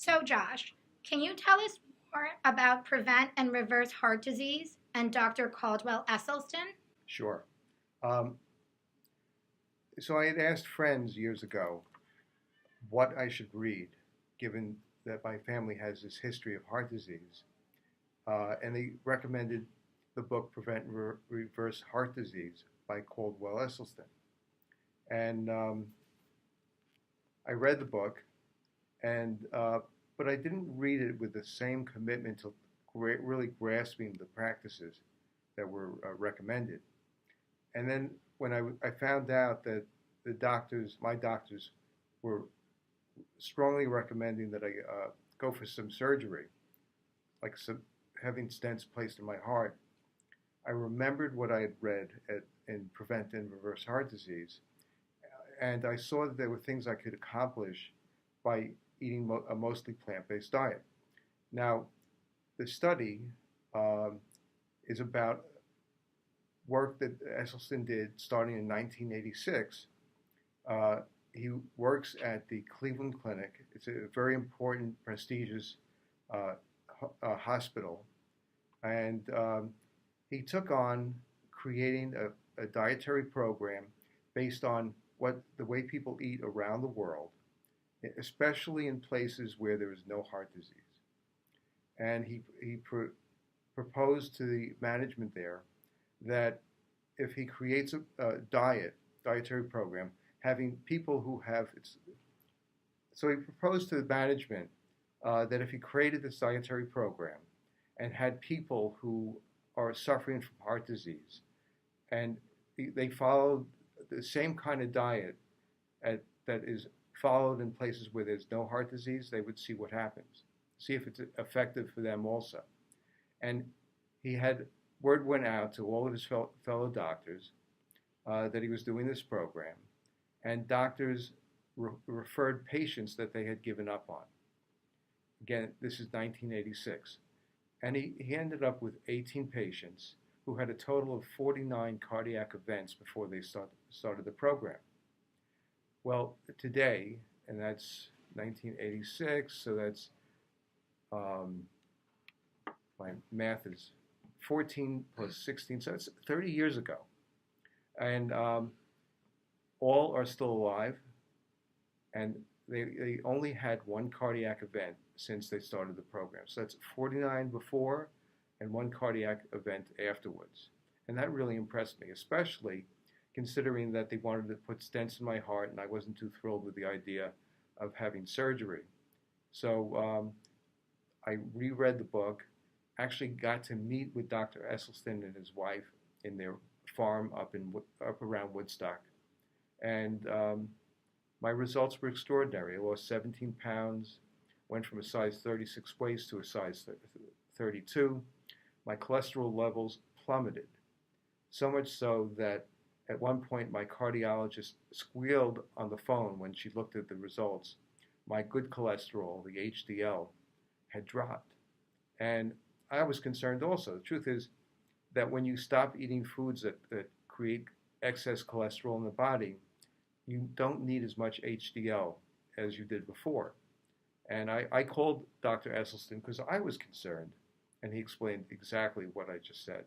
So, Josh, can you tell us more about prevent and reverse heart disease and Dr. Caldwell Esselstyn? Sure. Um, so I had asked friends years ago what I should read, given that my family has this history of heart disease, and they recommended the book Prevent and Reverse Heart Disease by Caldwell Esselstyn. And I read the book, and but I didn't read it with the same commitment to really grasping the practices that were recommended. And then when I found out that my doctors, were strongly recommending that I go for some surgery, like having stents placed in my heart, I remembered what I had read in Prevent and Reverse Heart Disease, and I saw that there were things I could accomplish by eating a mostly plant-based diet. Now, the study um, is about work that Esselstyn did starting in 1986. Uh, he works at the Cleveland Clinic. It's a very important, prestigious uh, hospital. And he took on creating a dietary program based on the way people eat around the world, especially in places where there is no heart disease. And he proposed to the management there that if he creates a dietary program, having people who have so he proposed to the management that if he created this dietary program and had people who are suffering from heart disease and they followed the same kind of diet that is followed in places where there's no heart disease, they would see what happens, see if it's effective for them also. And he had word went out to all of his fellow doctors that he was doing this program, and doctors referred patients that they had given up on. Again, this is 1986. And he ended up with 18 patients who had a total of 49 cardiac events before they started the program. Well, today, and that's 1986, so that's, my math is 14 plus 16, so it's 30 years ago. And all are still alive, and they only had one cardiac event since they started the program. So that's 49 before and one cardiac event afterwards. And that really impressed me, especially considering that they wanted to put stents in my heart and I wasn't too thrilled with the idea of having surgery. So I reread the book, actually got to meet with Dr. Esselstyn and his wife in their farm up around Woodstock. And my results were extraordinary. I lost 17 pounds, went from a size 36 waist to a size 32. My cholesterol levels plummeted, so much so that at one point my cardiologist squealed on the phone when she looked at the results. My good cholesterol, the HDL, had dropped. And I was concerned also. The truth is that when you stop eating foods that create excess cholesterol in the body, you don't need as much HDL as you did before. And I called Dr. Esselstyn because I was concerned, and he explained exactly what I just said.